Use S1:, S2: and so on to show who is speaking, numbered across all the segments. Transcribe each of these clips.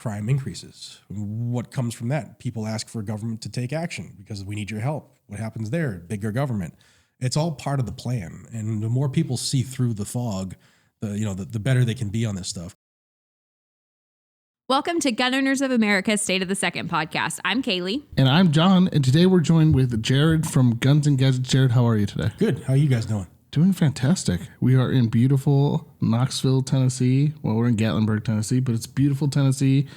S1: crime increases. What comes from that? People ask for government to take action because we need your help. What happens there? Bigger government. It's all part of the plan. And the more people see through the fog, the better they can be on this stuff.
S2: Welcome to Gun Owners of America's State of the Second podcast. I'm Kailey.
S3: And I'm John. And today we're joined with Jared from Guns and Gadgets. Jared, how are you today?
S1: Good. How are you guys doing?
S3: Doing fantastic. We are in beautiful Knoxville, Tennessee. Well, we're in Gatlinburg, Tennessee, but it's beautiful Tennessee.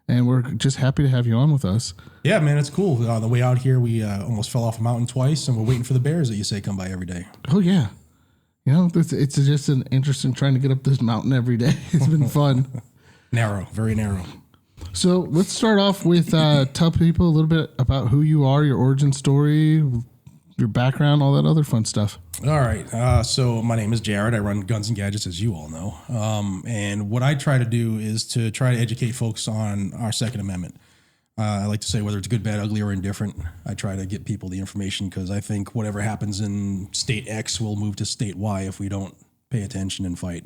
S3: And we're just happy to have you on with us.
S1: Yeah, man, it's cool. On the way out here, we almost fell off a mountain twice, and we're waiting for the bears that you say come by every day.
S3: Oh, yeah. You know, it's just an interesting trying to get up this mountain every day. It's been fun.
S1: Narrow, very narrow.
S3: So let's start off with tell people a little bit about who you are, your origin story, your background, all that other fun stuff.
S1: All right. So my name is Jared. I run Guns and Gadgets, as you all know. And what I try to do is to try to educate folks on our Second Amendment. I like to say whether it's good, bad, ugly, or indifferent, I try to get people the information because I think whatever happens in state X will move to state Y if we don't pay attention and fight.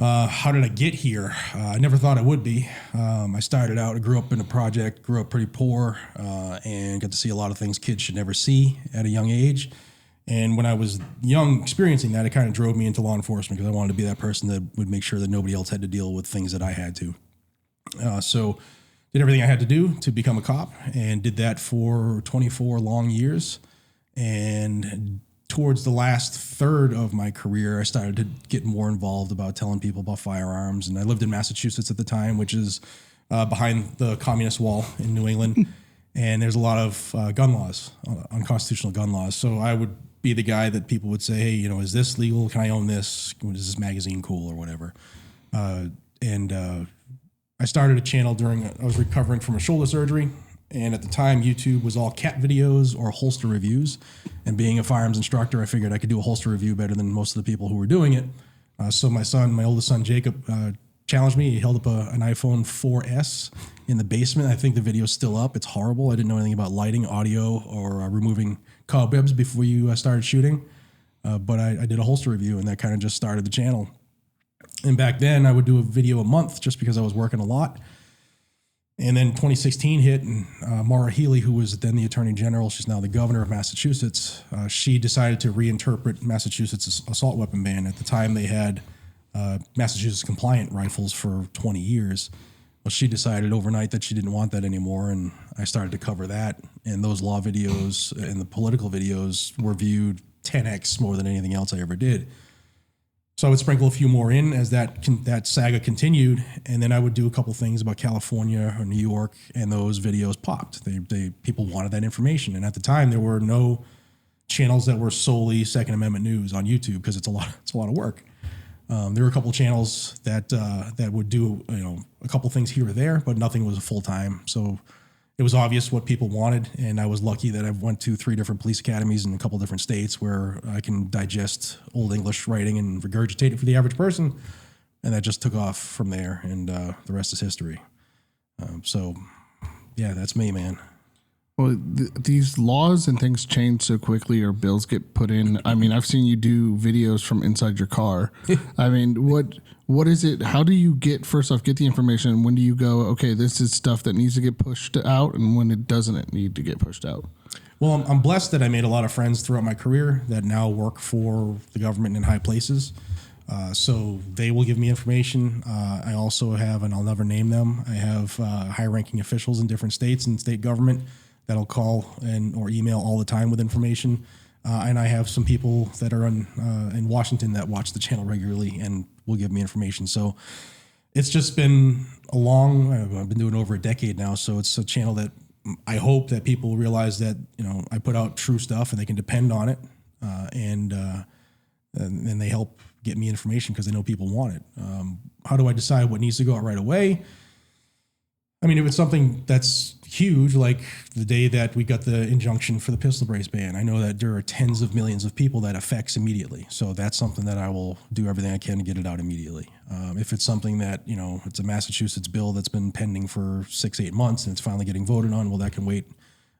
S1: How did I get here? I never thought I would be. I started out, I grew up in a project, grew up pretty poor, and got to see a lot of things kids should never see at a young age. And when I was young, experiencing that, it kind of drove me into law enforcement because I wanted to be that person that would make sure that nobody else had to deal with things that I had to. So did everything I had to do to become a cop and did that for 24 long years. And towards the last third of my career, I started to get more involved about telling people about firearms. And I lived in Massachusetts at the time, which is behind the communist wall in New England. And there's a lot of gun laws, unconstitutional gun laws. So I would be the guy that people would say, hey, you know, is this legal? Can I own this? Is this magazine cool or whatever? I started a channel I was recovering from a shoulder surgery. And at the time, YouTube was all cat videos or holster reviews. And being a firearms instructor, I figured I could do a holster review better than most of the people who were doing it. So my oldest son, Jacob, challenged me. He held up an iPhone 4S in the basement. I think the video's still up. It's horrible. I didn't know anything about lighting, audio, or removing cobwebs before you started shooting. But I did a holster review, and that kind of just started the channel. And back then, I would do a video a month just because I was working a lot. And then 2016 hit, and Maura Healey, who was then the Attorney General, she's now the governor of Massachusetts, she decided to reinterpret Massachusetts' assault weapon ban. At the time, they had Massachusetts compliant rifles for 20 years. Well, she decided overnight that she didn't want that anymore, and I started to cover that. And those law videos and the political videos were viewed 10x more than anything else I ever did. So I would sprinkle a few more in as that saga continued, and then I would do a couple things about California or New York, and those videos popped. People wanted that information, and at the time there were no channels that were solely Second Amendment news on YouTube because it's a lot of work. There were a couple channels that would do a couple things here or there, but nothing was full time. So it was obvious what people wanted, and I was lucky that I went to 3 different police academies in a couple different states where I can digest Old English writing and regurgitate it for the average person, and that just took off from there, and the rest is history. So, yeah, that's me, man.
S3: Well, these laws and things change so quickly, or bills get put in. I mean, I've seen you do videos from inside your car. I mean, what is it? How do you get the information? When do you go, okay, this is stuff that needs to get pushed out, and when it doesn't need to get pushed out?
S1: Well, I'm blessed that I made a lot of friends throughout my career that now work for the government in high places. So they will give me information. I also have, and I'll never name them, I have high-ranking officials in different states and state government that'll call or email all the time with information. And I have some people that are in Washington that watch the channel regularly and will give me information. So it's just been I've been doing over a decade now. So it's a channel that I hope that people realize that, I put out true stuff and they can depend on it. And they help get me information because they know people want it. How do I decide what needs to go out right away? I mean, if it's something that's huge, like the day that we got the injunction for the pistol brace ban, I know that there are tens of millions of people that affects immediately. So that's something that I will do everything I can to get it out immediately. If it's something that, it's a Massachusetts bill that's been pending for 6-8 months and it's finally getting voted on, well, that can wait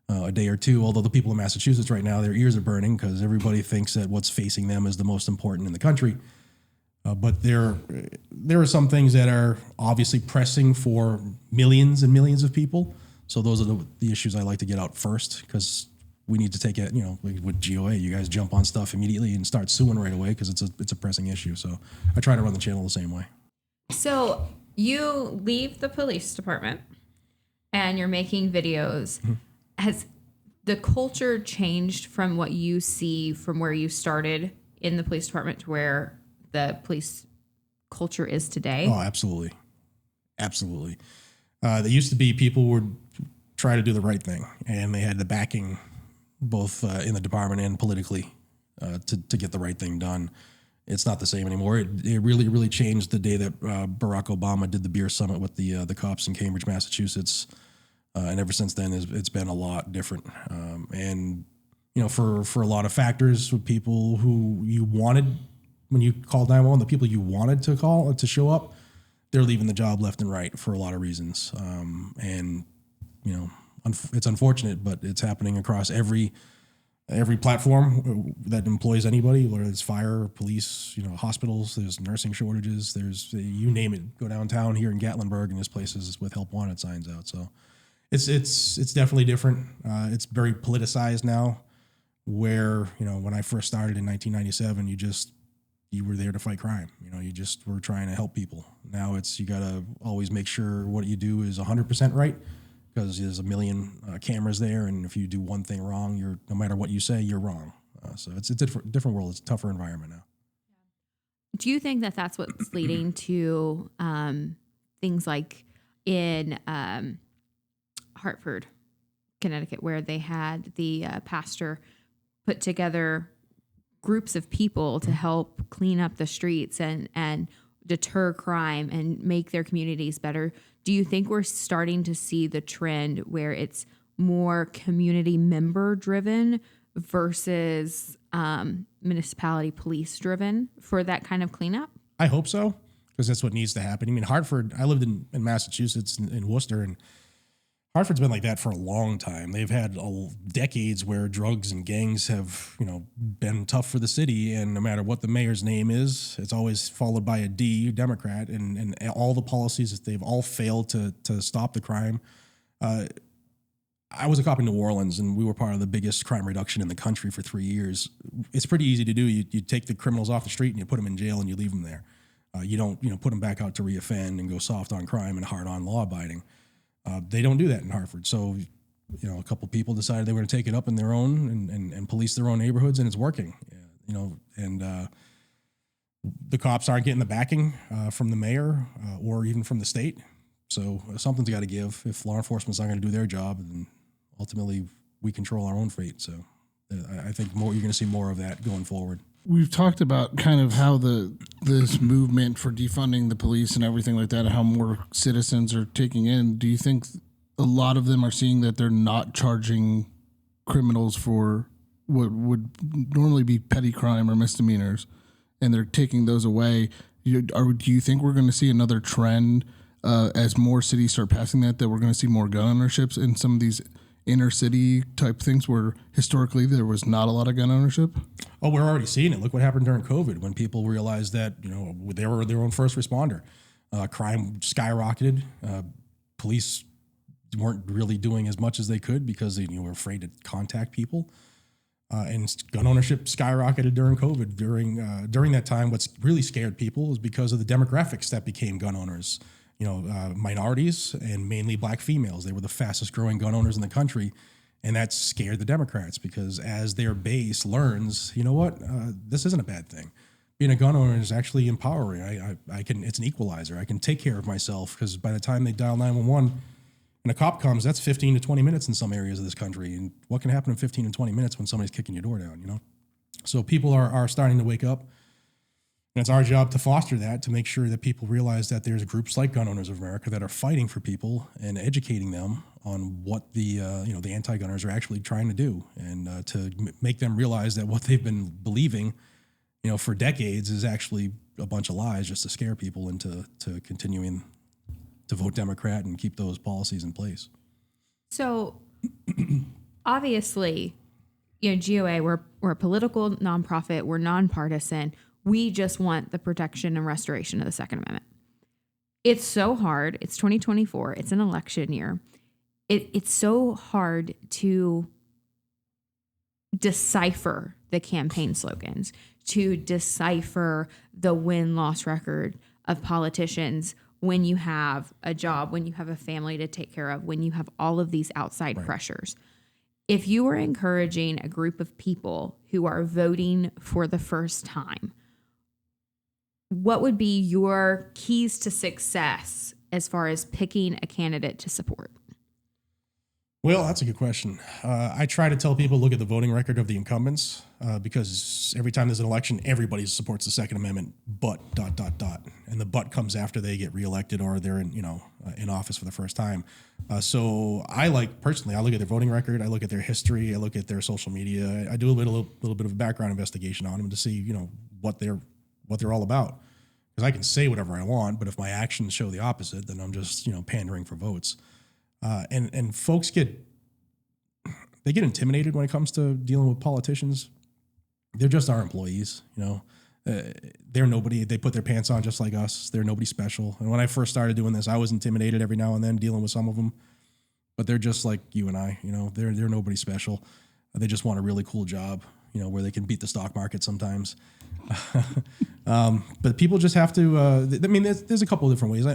S1: a day or two. Although the people in Massachusetts right now, their ears are burning because everybody thinks that what's facing them is the most important in the country. But there are some things that are obviously pressing for millions and millions of people. So those are the issues I like to get out first, because we need to take it, with GOA, you guys jump on stuff immediately and start suing right away because it's a pressing issue. So I try to run the channel the same way.
S2: So you leave the police department and you're making videos. Mm-hmm. Has the culture changed from what you see from where you started in the police department to where the police culture is today?
S1: Oh, absolutely. Absolutely. There used to be people who would try to do the right thing, and they had the backing both in the department and politically to get the right thing done. It's not the same anymore. It really, really changed the day that Barack Obama did the beer summit with the cops in Cambridge, Massachusetts. And ever since then, it's been a lot different. And, for a lot of factors, with people who you wanted, when you called 911, the people you wanted to call to show up, they're leaving the job left and right for a lot of reasons. And, it's unfortunate, but it's happening across every platform that employs anybody, whether it's fire, police, hospitals. There's nursing shortages. There's, you name it. Go downtown here in Gatlinburg, and there's places with help wanted signs out. So it's definitely different. It's very politicized now. Where when I first started in 1997, you were there to fight crime. You just were trying to help people. Now you got to always make sure what you do is 100% right, because there's a million cameras there, and if you do one thing wrong, no matter what you say, you're wrong. So it's a different world. It's a tougher environment now.
S2: Do you think that that's what's leading to things like in Hartford, Connecticut, where they had the pastor put together groups of people to help clean up the streets and deter crime and make their communities better? Do you think we're starting to see the trend where it's more community member driven versus municipality police driven for that kind of cleanup?
S1: I hope so, because that's what needs to happen. I mean, Hartford, I lived in Massachusetts, in Worcester, and Hartford's been like that for a long time. They've had decades where drugs and gangs have, been tough for the city, and no matter what the mayor's name is, it's always followed by a D, Democrat, and all the policies, they've all failed to stop the crime. I was a cop in New Orleans, and we were part of the biggest crime reduction in the country for 3 years. It's pretty easy to do. You take the criminals off the street and you put them in jail and you leave them there. You don't, put them back out to reoffend and go soft on crime and hard on law abiding. They don't do that in Hartford. So, a couple people decided they were going to take it up in their own and police their own neighborhoods, and it's working. And the cops aren't getting the backing from the mayor or even from the state. So something's got to give. If law enforcement's not going to do their job, then ultimately we control our own fate. So I think you're going to see more of that going forward.
S3: We've talked about kind of how this movement for defunding the police and everything like that, and how more citizens are taking in. Do you think a lot of them are seeing that they're not charging criminals for what would normally be petty crime or misdemeanors, and they're taking those away? Do you think we're going to see another trend as more cities start passing that we're going to see more gun ownerships in some of these inner city type things where historically there was not a lot of gun ownership?
S1: Oh, we're already seeing it. Look what happened during COVID when people realized that, they were their own first responder. Crime skyrocketed. Police weren't really doing as much as they could because they were afraid to contact people. And gun ownership skyrocketed during COVID. During that time, what's really scared people is because of the demographics that became gun owners. Minorities and mainly black females. They were the fastest growing gun owners in the country. And that scared the Democrats because as their base learns, this isn't a bad thing. Being a gun owner is actually empowering. It's an equalizer. I can take care of myself because by the time they dial 911 and a cop comes, that's 15 to 20 minutes in some areas of this country. And what can happen in 15 and 20 minutes when somebody's kicking your door down, So people are starting to wake up. And it's our job to foster that, to make sure that people realize that there's groups like Gun Owners of America that are fighting for people and educating them on what the anti-gunners are actually trying to do, and to make them realize that what they've been believing, for decades is actually a bunch of lies just to scare people into continuing to vote Democrat and keep those policies in place.
S2: So obviously, GOA, we're a political nonprofit, we're nonpartisan. We just want the protection and restoration of the Second Amendment. It's so hard. It's 2024. It's an election year. It's so hard to decipher the campaign slogans, to decipher the win-loss record of politicians when you have a job, when you have a family to take care of, when you have all of these outside pressures. If you are encouraging a group of people who are voting for the first time, what would be your keys to success as far as picking a candidate to support?
S1: Well, that's a good question. I try to tell people, look at the voting record of the incumbents, because every time there's an election, everybody supports the Second Amendment, but ... And the but comes after they get reelected or they're in office for the first time. So personally, I look at their voting record, I look at their history, I look at their social media. I do a little bit of a background investigation on them to see, what they're all about. Because I can say whatever I want, but if my actions show the opposite, then I'm just, pandering for votes. And folks get intimidated when it comes to dealing with politicians. They're just our employees, they're nobody. They put their pants on just like us. They're nobody special. And when I first started doing this, I was intimidated every now and then dealing with some of them, but they're just like you and I, they're nobody special. They just want a really cool job, where they can beat the stock market sometimes. But people just have to, there's a couple of different ways.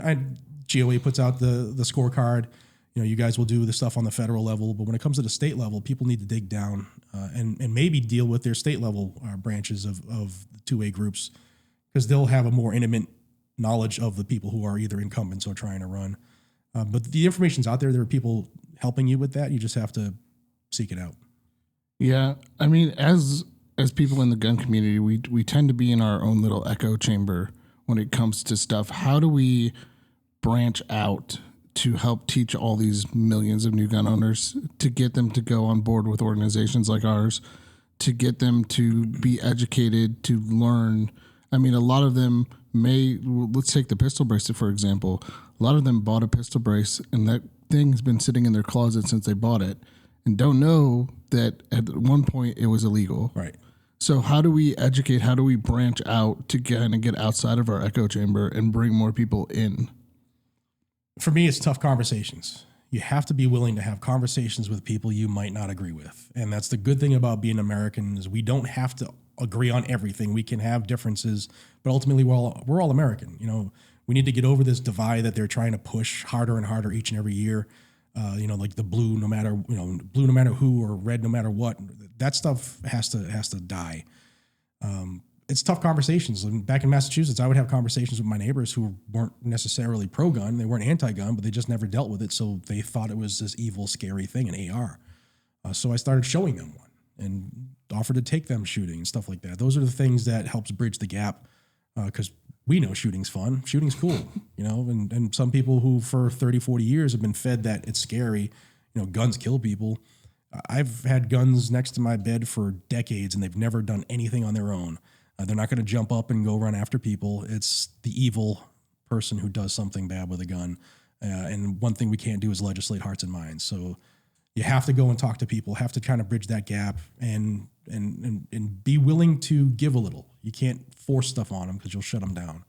S1: GOA puts out the scorecard. You guys will do the stuff on the federal level, but when it comes to the state level, people need to dig down and maybe deal with their state level branches of the 2A groups, because they'll have a more intimate knowledge of the people who are either incumbents or trying to run. But the information's out there. There are people helping you with that. You just have to seek it out.
S3: Yeah, as people in the gun community, we tend to be in our own little echo chamber when it comes to stuff. How do we branch out to help teach all these millions of new gun owners, to get them to go on board with organizations like ours, to get them to be educated, to learn? A lot of them let's take the pistol bracelet, for example. A lot of them bought a pistol brace and that thing's been sitting in their closet since they bought it and don't know that at one point it was illegal.
S1: Right.
S3: So how do we educate? How do we branch out to get outside of our echo chamber and bring more people in?
S1: For me, it's tough conversations. You have to be willing to have conversations with people you might not agree with. And that's the good thing about being American, is we don't have to agree on everything. We can have differences, but ultimately we're all American. We need to get over this divide that they're trying to push harder and harder each and every year. Like the blue no matter who, or red no matter what. That stuff has to die. It's tough conversations. Back in Massachusetts, I would have conversations with my neighbors who weren't necessarily pro-gun. They weren't anti-gun, but they just never dealt with it. So they thought it was this evil, scary thing, an AR. So I started showing them one and offered to take them shooting and stuff like that. Those are the things that helps bridge the gap, because we know shooting's fun. Shooting's cool, and some people who for 30, 40 years have been fed that it's scary, guns kill people. I've had guns next to my bed for decades, and they've never done anything on their own. They're not going to jump up and go run after people. It's the evil person who does something bad with a gun. And one thing we can't do is legislate hearts and minds. So you have to go and talk to people, have to kind of bridge that gap and be willing to give a little. You can't force stuff on them because you'll shut them down.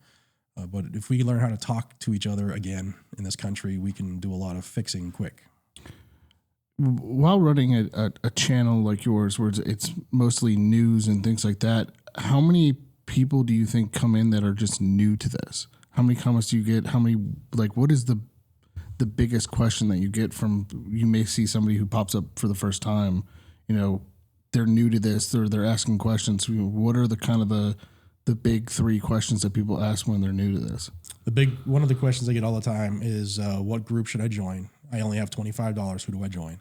S1: But if we learn how to talk to each other again in this country, we can do a lot of fixing quick.
S3: While running a channel like yours, where it's mostly news and things like that, how many people do you think come in that are just new to this? How many comments do you get? What is the biggest question that you get from? You may see somebody who pops up for the first time, they're new to this, or they're asking questions. What are the kind of the big three questions that people ask when they're new to this?
S1: One of the questions I get all the time is, what group should I join? I only have $25. Who do I join?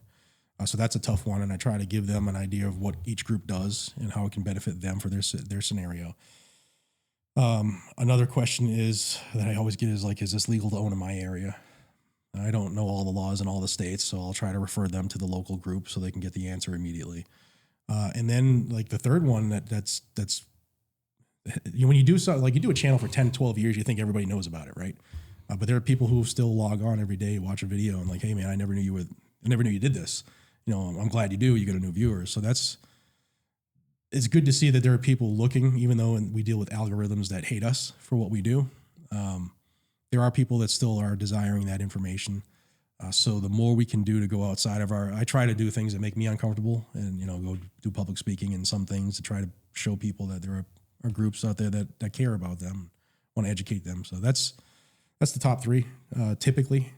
S1: So that's a tough one, and I try to give them an idea of what each group does and how it can benefit them for their scenario. Another question that I always get is is this legal to own in my area? I don't know all the laws in all the states, so I'll try to refer them to the local group so they can get the answer immediately. And then the third one that's when you do something, you do a channel for 10, 12 years, you think everybody knows about it, right? But there are people who still log on every day, watch a video, and hey man, I never knew you did this. I'm glad you do. You get a new viewer. So it's good to see that there are people looking, even though we deal with algorithms that hate us for what we do. There are people that still are desiring that information. So the more we can do to go outside of I try to do things that make me uncomfortable, and go do public speaking and some things to try to show people that there are groups out there that care about them, want to educate them. So that's the top three typically.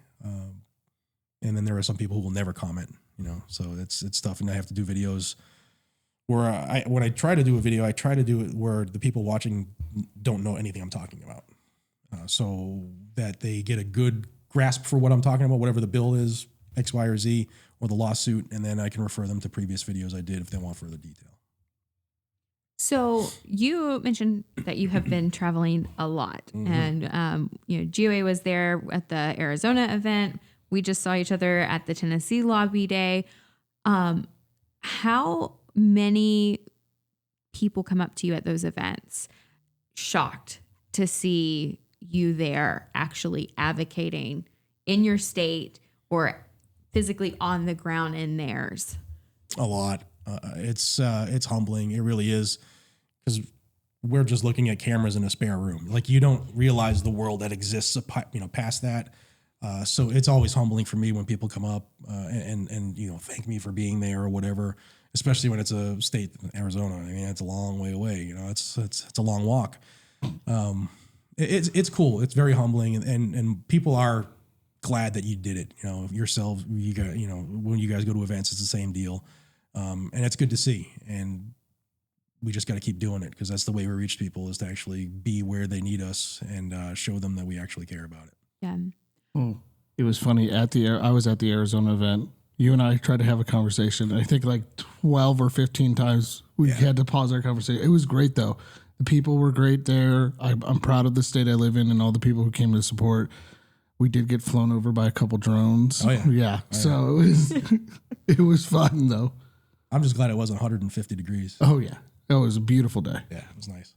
S1: And then there are some people who will never comment. So it's tough, and I have to do videos where when I try to do a video, I try to do it where the people watching don't know anything I'm talking about, so that they get a good grasp for what I'm talking about, whatever the bill is, X, Y, or Z, or the lawsuit, and then I can refer them to previous videos I did if they want further detail.
S2: So you mentioned that you have been traveling a lot, and GOA was there at the Arizona event. We just saw each other at the Tennessee Lobby Day. How many people come up to you at those events shocked to see you there actually advocating in your state or physically on the ground in theirs?
S1: A lot. It's humbling. It really is, because we're just looking at cameras in a spare room. Like, you don't realize the world that exists, past that. So it's always humbling for me when people come up and thank me for being there or whatever, especially when it's a state, Arizona. I mean, it's a long way away. It's a long walk. It's cool. It's very humbling, and people are glad that you did it. Yourselves, when you guys go to events, it's the same deal. And it's good to see. And we just got to keep doing it, because that's the way we reach people, is to actually be where they need us and show them that we actually care about it.
S2: Yeah.
S3: Oh, it was funny I was at the Arizona event. You and I tried to have a conversation. I think like 12 or 15 times we had to pause our conversation. It was great though. The people were great there. I'm proud of the state I live in and all the people who came to support. We did get flown over by a couple drones.
S1: Oh yeah.
S3: Yeah. So it was fun though.
S1: I'm just glad it wasn't 150 degrees.
S3: Oh yeah. It was a beautiful day.
S1: Yeah, it was nice.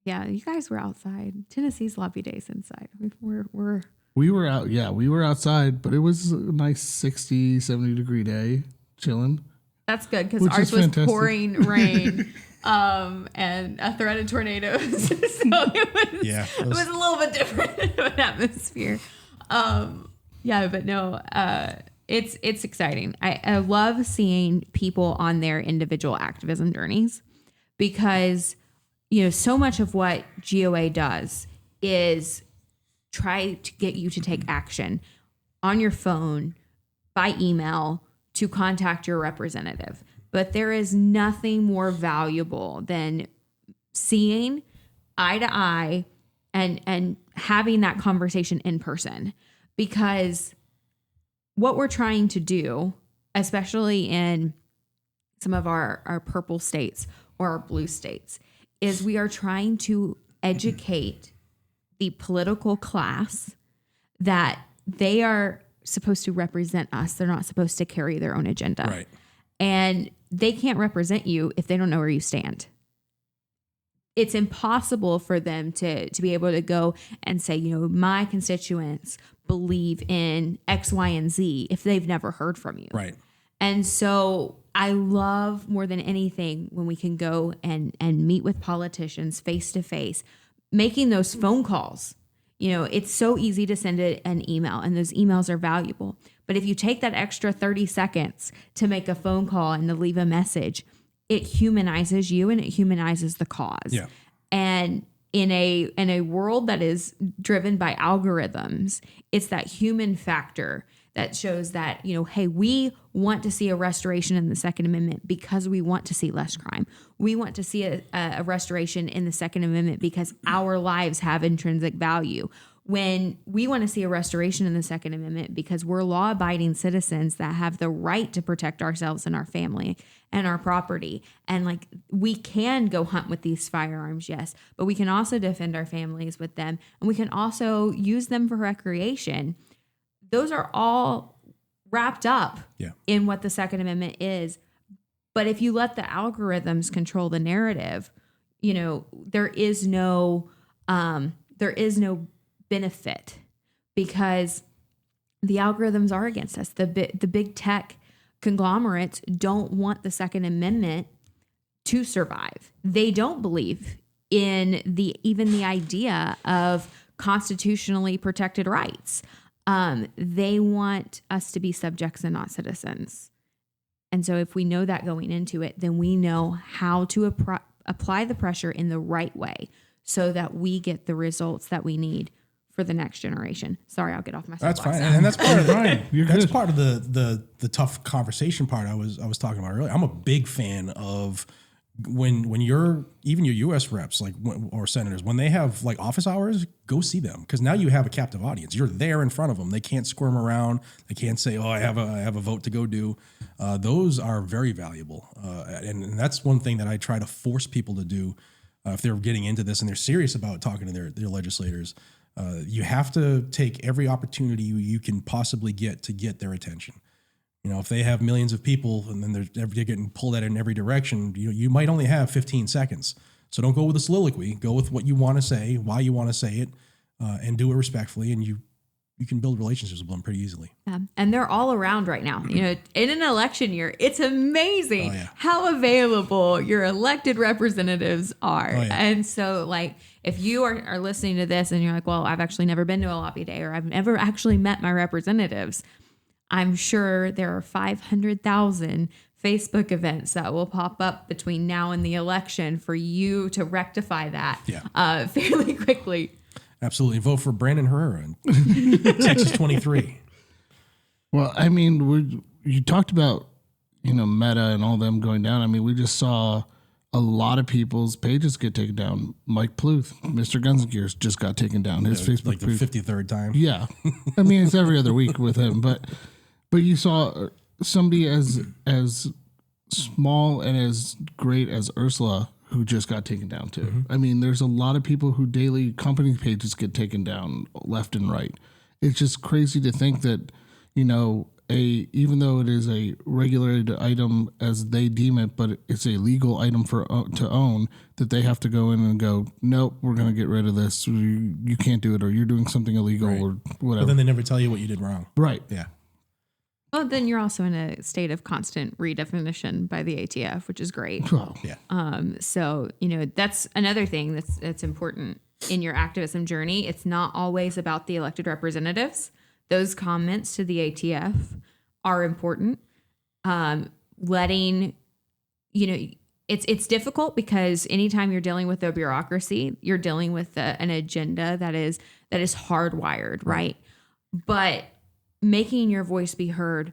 S2: Yeah, you guys were outside. Tennessee's Lobby Days inside.
S3: We were out. Yeah, we were outside, but it was a nice 60, 70 degree day, chilling.
S2: That's good, because ours was pouring rain and a threat of tornadoes. So it was a little bit different of an atmosphere. But no, it's exciting. I love seeing people on their individual activism journeys, because so much of what GOA does is try to get you to take action on your phone, by email, to contact your representative. But there is nothing more valuable than seeing eye to eye and having that conversation in person. Because what we're trying to do, especially in some of our purple states or our blue states, is we are trying to educate the political class that they are supposed to represent us. They're not supposed to carry their own agenda.
S1: Right.
S2: And they can't represent you if they don't know where you stand. It's impossible for them to be able to go and say, my constituents believe in X, Y, and Z if they've never heard from you.
S1: Right.
S2: And so I love more than anything when we can go and meet with politicians face to face, making those phone calls. It's so easy to send an email, and those emails are valuable. But if you take that extra 30 seconds to make a phone call and to leave a message, it humanizes you and it humanizes the cause.
S1: Yeah.
S2: And in a world that is driven by algorithms, it's that human factor that shows that, hey, we want to see a restoration in the Second Amendment because we want to see less crime. We want to see a restoration in the Second Amendment because our lives have intrinsic value. When we want to see a restoration in the Second Amendment because we're law-abiding citizens that have the right to protect ourselves and our family and our property. And we can go hunt with these firearms, yes, but we can also defend our families with them, and we can also use them for recreation. Those are all wrapped up in what the Second Amendment is. But if you let the algorithms control the narrative, there is no benefit, because the algorithms are against us. The big tech conglomerates don't want the Second Amendment to survive. They don't believe in even the idea of constitutionally protected rights. They want us to be subjects and not citizens. And so if we know that going into it, then we know how to apply the pressure in the right way so that we get the results that we need for the next generation. Sorry, I'll get off my soapbox.
S1: That's fine. And that's part of
S3: You're
S1: part of the tough conversation part I was talking about earlier. I'm a big fan of when you're even your U.S. reps or senators, when they have like office hours, go see them, because now you have a captive audience. You're there in front of them. They can't squirm around. They can't say, "Oh, I have a vote to go do." Those are very valuable, and that's one thing that I try to force people to do if they're getting into this and they're serious about talking to their legislators. You have to take every opportunity you can possibly get to get their attention. You know, if they have millions of people and then they're getting pulled at in every direction, you might only have 15 seconds. So don't go with a soliloquy. Go with what you want to say, why you want to say it, and do it respectfully. And you can build relationships with them pretty easily.
S2: And they're all around right now. You know, in an election year, it's amazing how available your elected representatives are. And so, like, if you are listening to this and you're like, well, I've actually never been to a lobby day, or I've never actually met my representatives, I'm sure there are 500,000 Facebook events that will pop up between now and the election for you to rectify that fairly quickly.
S1: Absolutely. Vote for Brandon Herrera in Texas 23.
S3: Well, I mean, you talked about, Meta and all them going down. I mean, we just saw a lot of people's pages get taken down. Mike Pluth, Mr. Guns and Gears, just got taken down. His Facebook
S1: like the 53rd time.
S3: Yeah. I mean, it's every other week with him, but you saw somebody as small and as great as Ursula who just got taken down too. Mm-hmm. I mean, there's a lot of people who daily company pages get taken down left and right. It's just crazy to think that, even though it is a regulated item as they deem it, but it's a legal item to own, that they have to go in and go, nope, we're going to get rid of this. You can't do it, or you're doing something illegal or whatever.
S1: But then they never tell you what you did wrong.
S3: Right.
S1: Yeah.
S2: Well, then you're also in a state of constant redefinition by the ATF, which is great.
S3: Oh,
S1: yeah.
S2: So, that's another thing that's important in your activism journey. It's not always about the elected representatives. Those comments to the ATF are important. It's difficult because anytime you're dealing with a bureaucracy, you're dealing with an agenda that is hardwired, right? But making your voice be heard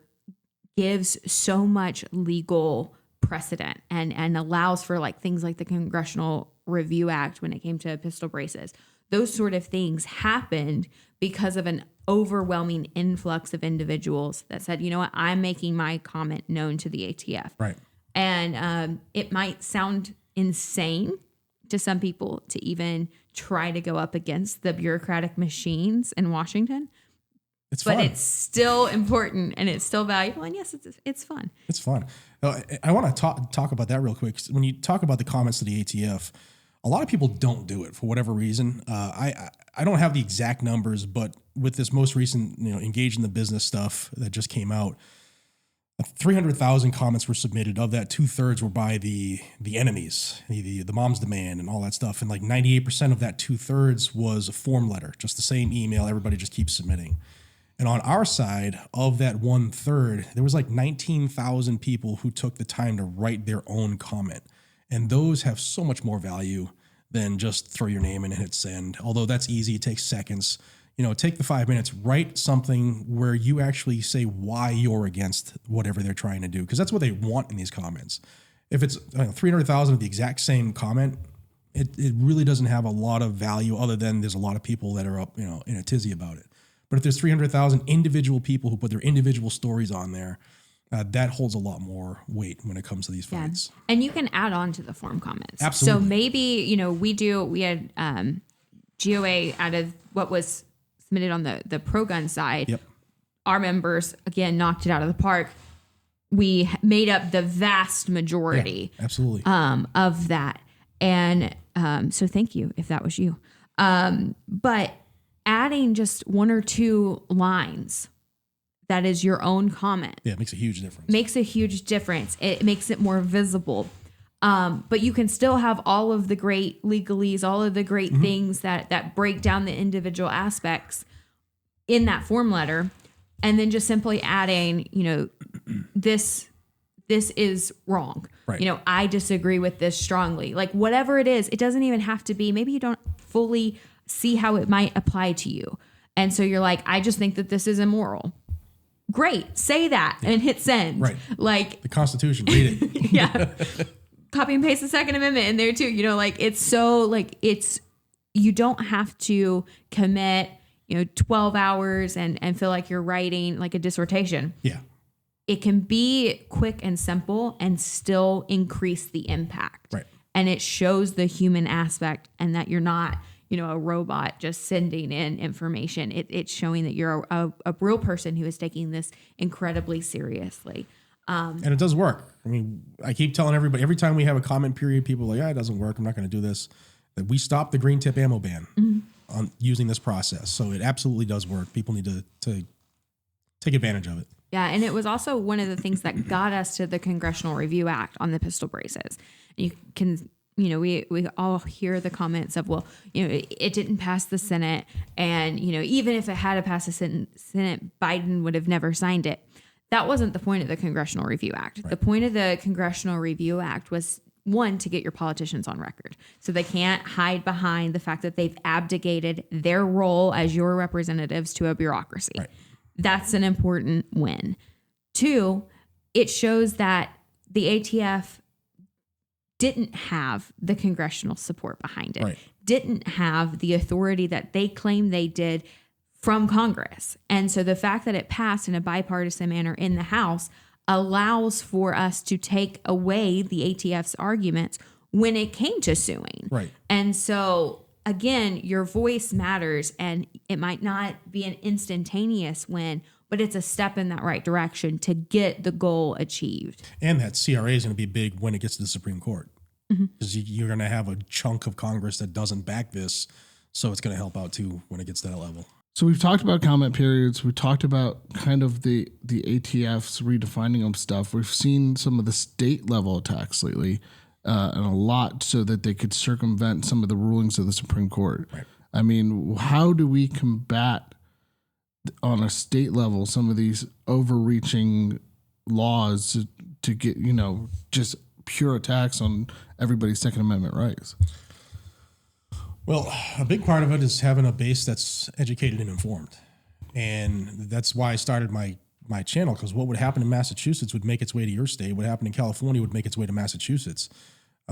S2: gives so much legal precedent and allows for like things like the Congressional Review Act when it came to pistol braces. Those sort of things happened because of an overwhelming influx of individuals that said, you know what, I'm making my comment known to the ATF.
S1: Right.
S2: And it might sound insane to some people to even try to go up against the bureaucratic machines in Washington. But it's still important and it's still valuable. And yes, it's fun.
S1: It's fun. I want to talk about that real quick. When you talk about the comments to the ATF, a lot of people don't do it for whatever reason. I don't have the exact numbers, but with this most recent, Engage in the Business stuff that just came out, 300,000 comments were submitted. Of that, 2/3 were by the enemies, the mom's demand and all that stuff. And like 98% of that 2/3 was a form letter, just the same email. Everybody just keeps submitting. And on our side of that 1/3, there was like 19,000 people who took the time to write their own comment. And those have so much more value than just throw your name in and hit send. Although that's easy, it takes seconds. Take the 5 minutes, write something where you actually say why you're against whatever they're trying to do, because that's what they want in these comments. If it's 300,000 of the exact same comment, it really doesn't have a lot of value other than there's a lot of people that are up, in a tizzy about it. But if there's 300,000 individual people who put their individual stories on there, that holds a lot more weight when it comes to these fights.
S2: Yeah. And you can add on to the form comments.
S1: Absolutely.
S2: So maybe, we had GOA out of what was submitted on the pro-gun side.
S1: Yep.
S2: Our members, again, knocked it out of the park. We made up the vast majority
S1: absolutely.
S2: Of that. And so thank you if that was you. But adding just one or two lines that is your own comment.
S1: Yeah, it makes a huge difference.
S2: Makes a huge difference. It makes it more visible. But you can still have all of the great legalese, all of the great things that break down the individual aspects in that form letter, and then just simply adding, this is wrong.
S1: Right.
S2: I disagree with this strongly. Like whatever it is, it doesn't even have to be, maybe you don't fully see how it might apply to you. And so you're like, I just think that this is immoral. Great. Say that and hit send.
S1: Right.
S2: Like
S1: the Constitution, read it.
S2: yeah. Copy and paste the Second Amendment in there too. It's so you don't have to commit, 12 hours and feel like you're writing like a dissertation.
S1: Yeah.
S2: It can be quick and simple and still increase the impact.
S1: Right.
S2: And it shows the human aspect and that you're not, a robot just sending in information. It's showing that you're a real person who is taking this incredibly seriously.
S1: And it does work. I mean, I keep telling everybody, every time we have a comment period, people are like, it doesn't work. I'm not going to do this. That we stopped the green tip ammo ban on using this process. So it absolutely does work. People need to take advantage of it.
S2: Yeah, and it was also one of the things that got us to the Congressional Review Act on the pistol braces. You can, we all hear the comments of, well, it didn't pass the Senate, and even if it had passed the Senate, Biden would have never signed it. That wasn't the point of the Congressional Review Act. Right. The point of the Congressional Review Act was, one, to get your politicians on record, so they can't hide behind the fact that they've abdicated their role as your representatives to a bureaucracy.
S1: Right.
S2: That's an important win. Two, it shows that the ATF didn't have the congressional support behind it,
S1: right.
S2: Didn't have the authority that they claim they did from Congress. And so the fact that it passed in a bipartisan manner in the House allows for us to take away the ATF's arguments when it came to suing.
S1: Right.
S2: And so again, your voice matters, and it might not be an instantaneous win, but it's a step in that right direction to get the goal achieved.
S1: And that CRA is going to be big when it gets to the Supreme Court, because you're going to have a chunk of Congress that doesn't back this. So it's going to help out too when it gets to that level.
S3: So we've talked about comment periods. We talked about kind of the ATF's redefining of stuff. We've seen some of the state level attacks lately. And a lot so that they could circumvent some of the rulings of the Supreme Court. Right. I mean, how do we combat on a state level some of these overreaching laws to get, just pure attacks on everybody's Second Amendment rights?
S1: Well, a big part of it is having a base that's educated and informed. And that's why I started my channel, because what would happen in Massachusetts would make its way to your state. What happened in California would make its way to Massachusetts.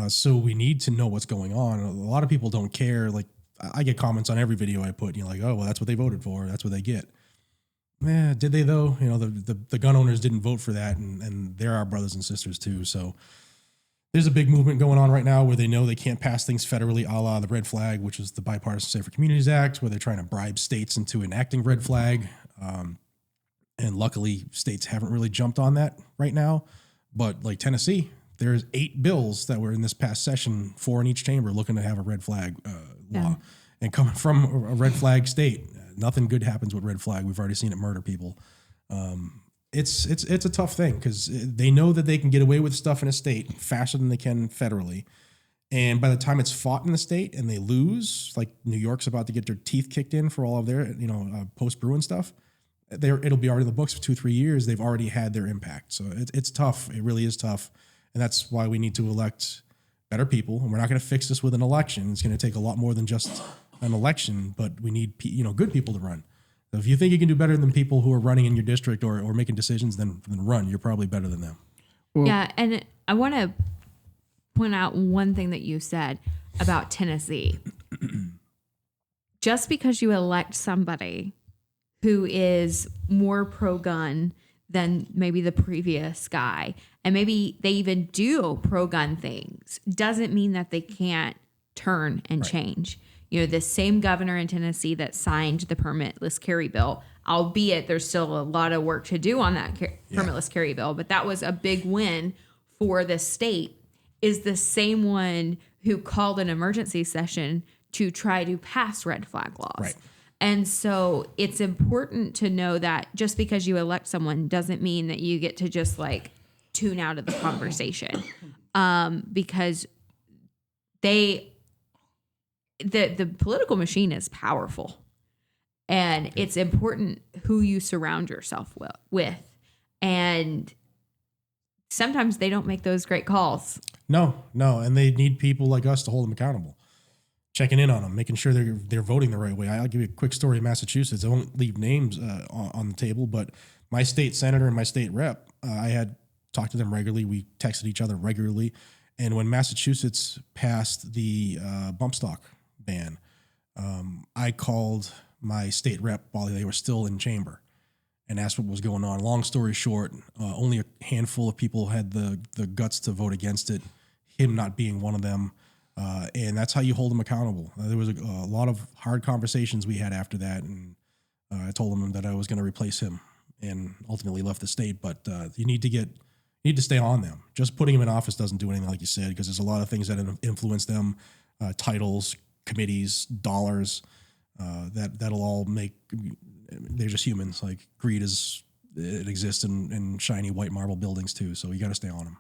S1: So we need to know what's going on. A lot of people don't care. Like, I get comments on every video I put, and you're like, oh, well, that's what they voted for. That's what they get. Did they though? The gun owners didn't vote for that, and they're our brothers and sisters too. So there's a big movement going on right now where they know they can't pass things federally, a la the red flag, which is the Bipartisan Safer Communities Act, where they're trying to bribe states into enacting red flag. And luckily, states haven't really jumped on that right now. But like Tennessee, there's 8 bills that were in this past session, 4 in each chamber, looking to have a red flag law. And coming from a red flag state, nothing good happens with red flag. We've already seen it murder people. It's a tough thing because they know that they can get away with stuff in a state faster than they can federally. And by the time it's fought in the state and they lose, like New York's about to get their teeth kicked in for all of their post-Bruin stuff, it'll be already in the books for 2-3 years. They've already had their impact. So it's tough. It really is tough. And that's why we need to elect better people. And we're not going to fix this with an election. It's going to take a lot more than just an election, but we need good people to run. So if you think you can do better than people who are running in your district or making decisions, then run. You're probably better than them.
S2: Well, yeah, and I want to point out one thing that you said about Tennessee. Just because you elect somebody who is more pro-gun than maybe the previous guy, and maybe they even do pro-gun things, doesn't mean that they can't turn and change. The same governor in Tennessee that signed the permitless carry bill, albeit there's still a lot of work to do on that permitless carry bill, but that was a big win for the state, is the same one who called an emergency session to try to pass red flag laws. And so it's important to know that just because you elect someone doesn't mean that you get to just like tune out of the conversation, because the political machine is powerful, and it's important who you surround yourself with. And sometimes they don't make those great calls.
S1: No. And they need people like us to hold them accountable, checking in on them, making sure they're voting the right way. I'll give you a quick story in Massachusetts. I won't leave names on the table, but my state senator and my state rep, I had talked to them regularly. We texted each other regularly. And when Massachusetts passed the bump stock ban, I called my state rep while they were still in chamber and asked what was going on. Long story short, only a handful of people had the guts to vote against it, him not being one of them. And that's how you hold them accountable. There was a lot of hard conversations we had after that, and I told him that I was going to replace him, and ultimately left the state. But you need to stay on them. Just putting them in office doesn't do anything, like you said, because there's a lot of things that influence them, titles, committees, dollars. That'll all make. They're just humans. Like greed it exists in shiny white marble buildings too. So you got to stay on them.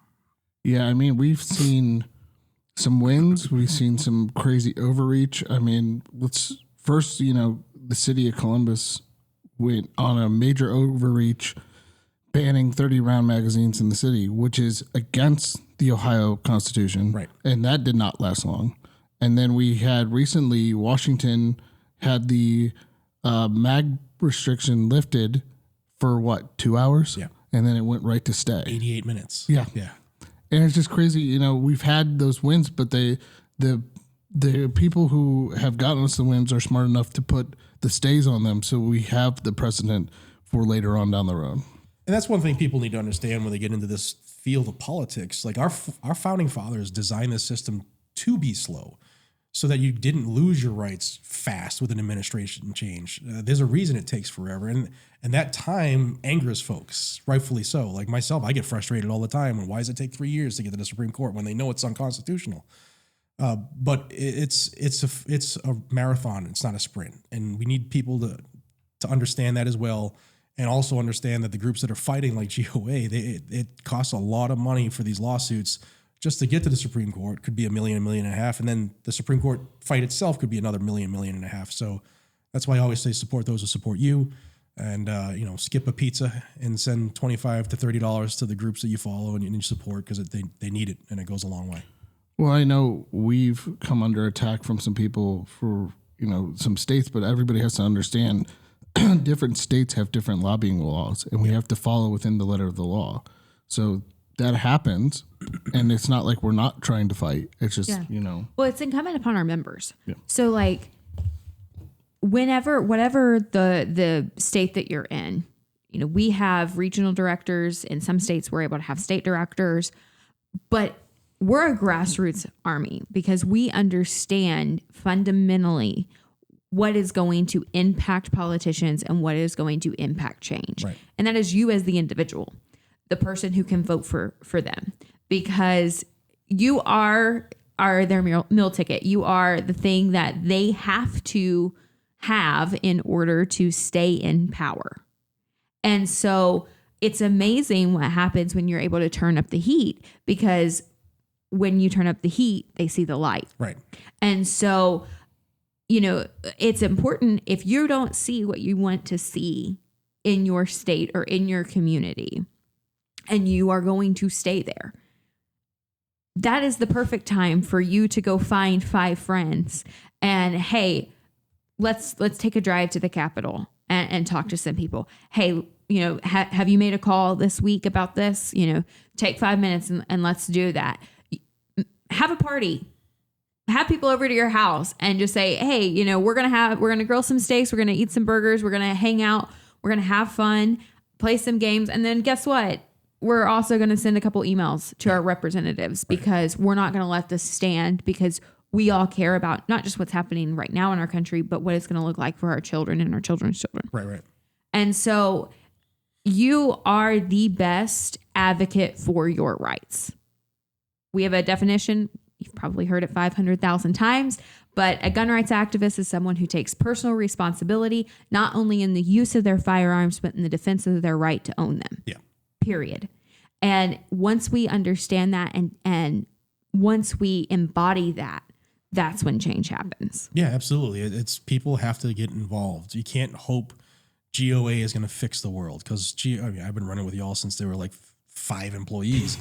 S3: Yeah, I mean, we've seen some wins. We've seen some crazy overreach. I mean, let's first, the city of Columbus went on a major overreach, banning 30-round magazines in the city, which is against the Ohio Constitution.
S1: Right.
S3: And that did not last long. And then we had recently, Washington had the mag restriction lifted for 2 hours?
S1: Yeah.
S3: And then it went right to stay.
S1: 88 minutes.
S3: Yeah.
S1: Yeah.
S3: And it's just crazy. We've had those wins, but the people who have gotten us the wins are smart enough to put the stays on them, so we have the precedent for later on down the road.
S1: And that's one thing people need to understand when they get into this field of politics. Like our founding fathers designed this system to be slow, so that you didn't lose your rights fast with an administration change. There's a reason it takes forever, and that time angers folks, rightfully so. Like myself, I get frustrated all the time. And why does it take 3 years to get to the Supreme Court when they know it's unconstitutional? But it's a marathon. It's not a sprint, and we need people to understand that as well, and also understand that the groups that are fighting, like GOA, it costs a lot of money for these lawsuits. Just to get to the Supreme Court could be $1 million, $1.5 million, and then the Supreme Court fight itself could be another $1 million, $1.5 million. So that's why I always say support those who support you, and skip a pizza and send $25 to $30 to the groups that you follow and you support, because they need it, and it goes a long way.
S3: Well, I know we've come under attack from some people for some states, but everybody has to understand different states have different lobbying laws, and we have to follow within the letter of the law. So that happens, and it's not like we're not trying to fight. It's just,
S2: Well, it's incumbent upon our members.
S3: Yeah.
S2: So like whatever the state that you're in, we have regional directors. In some states we're able to have state directors, but we're a grassroots army because we understand fundamentally what is going to impact politicians and what is going to impact change.
S1: Right.
S2: And that is you as the individual, the person who can vote for them, because you are their meal ticket. You are the thing that they have to have in order to stay in power. And so it's amazing what happens when you're able to turn up the heat, because when you turn up the heat, they see the light.
S1: Right.
S2: And so, it's important, if you don't see what you want to see in your state or in your community, and you are going to stay there, that is the perfect time for you to go find 5 friends and, hey, let's take a drive to the Capitol and talk to some people. Hey, have you made a call this week about this? Take 5 minutes and let's do that. Have a party. Have people over to your house and just say, hey, we're going to grill some steaks. We're going to eat some burgers. We're going to hang out. We're going to have fun, play some games. And then guess what? We're also going to send a couple emails to our representatives, because we're not going to let this stand, because we all care about not just what's happening right now in our country, but what it's going to look like for our children and our children's children.
S1: Right.
S2: And so you are the best advocate for your rights. We have a definition. you've probably heard it 500,000 times, but a gun rights activist is someone who takes personal responsibility, not only in the use of their firearms, but in the defense of their right to own them.
S1: Yeah.
S2: Period. And once we understand that and once we embody that, that's when change happens.
S1: Yeah, absolutely. It's people have to get involved. You can't hope GOA is going to fix the world because I've been running with y'all since they were like 5 employees.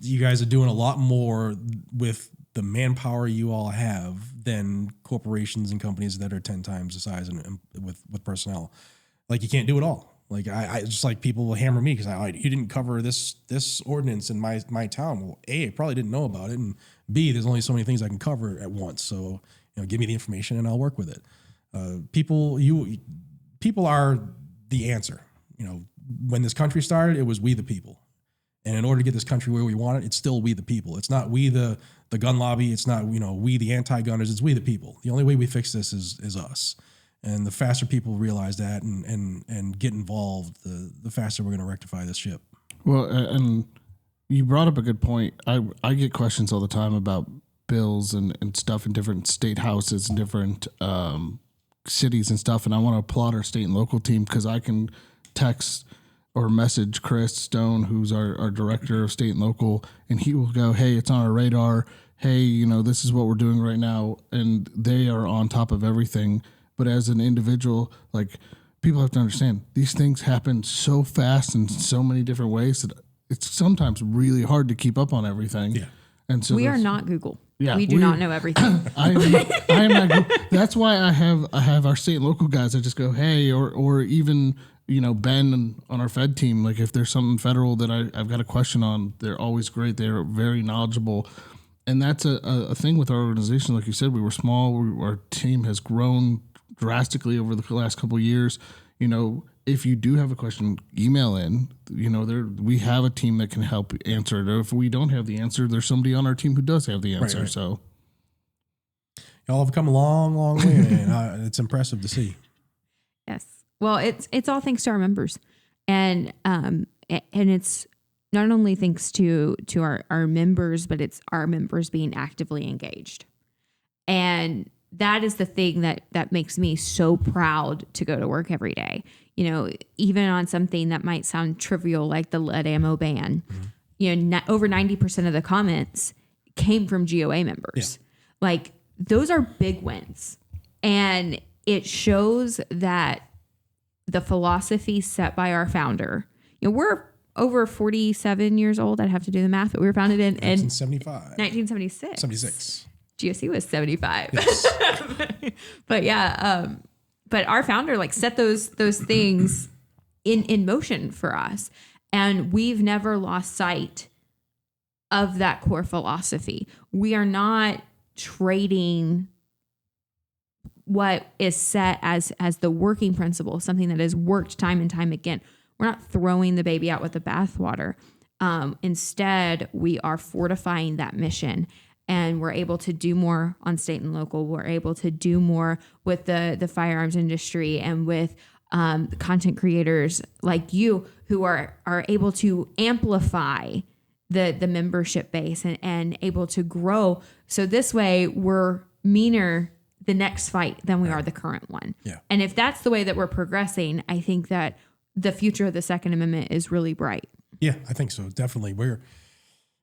S1: You guys are doing a lot more with the manpower you all have than corporations and companies that are 10 times the size and with personnel. Like you can't do it all. Like I just like people will hammer me because you didn't cover this ordinance in my town. Well, A, I probably didn't know about it, and B, there's only so many things I can cover at once. So give me the information and I'll work with it. People are the answer. When this country started, it was we the people, and in order to get this country where we want it, it's still we the people. It's not we the gun lobby. It's not we the anti-gunners. It's we the people. The only way we fix this is us. And the faster people realize that and get involved, the faster we're going to rectify this ship.
S3: Well, and you brought up a good point. I get questions all the time about bills and stuff in different state houses and different cities and stuff. And I want to applaud our state and local team because I can text or message Chris Stone, who's our director of state and local, and he will go, hey, it's on our radar. Hey, this is what we're doing right now. And they are on top of everything. But as an individual, like people have to understand these things happen so fast in so many different ways that it's sometimes really hard to keep up on everything.
S1: Yeah.
S3: And so
S2: we are not Google.
S3: Yeah,
S2: we do not know everything.
S3: I am not. That's why I have our state and local guys. I just go, hey, or even Ben on our Fed team. Like if there's something federal that I've got a question on, they're always great. They're very knowledgeable. And that's a thing with our organization. Like you said, we were small. Our team has grown drastically over the last couple of years. If you do have a question, email in. We have a team that can help answer it. Or if we don't have the answer, there's somebody on our team who does have the answer. Right. So
S1: y'all have come a long, long way, man. It's impressive to see.
S2: Yes. Well, it's all thanks to our members, and it's not only thanks to our members, but it's our members being actively engaged. And that is the thing that makes me so proud to go to work every day. Even on something that might sound trivial like the lead ammo ban, over 90% of the comments came from GOA members. Yeah. Like those are big wins. And it shows that the philosophy set by our founder, we're over 47 years old. I'd have to do the math, but we were founded in 1976.
S1: 76.
S2: GOC was 75.
S1: Yes.
S2: But yeah, but our founder set those things in motion for us. And we've never lost sight of that core philosophy. We are not trading what is set as the working principle, something that has worked time and time again. We're not throwing the baby out with the bathwater. Instead, we are fortifying that mission. And we're able to do more on state and local. We're able to do more with the firearms industry and with the content creators like you who are able to amplify the membership base and able to grow. So this way we're meaner the next fight than we are the current one.
S1: Yeah.
S2: And if that's the way that we're progressing, I think that the future of the Second Amendment is really bright.
S1: Yeah, I think so. Definitely.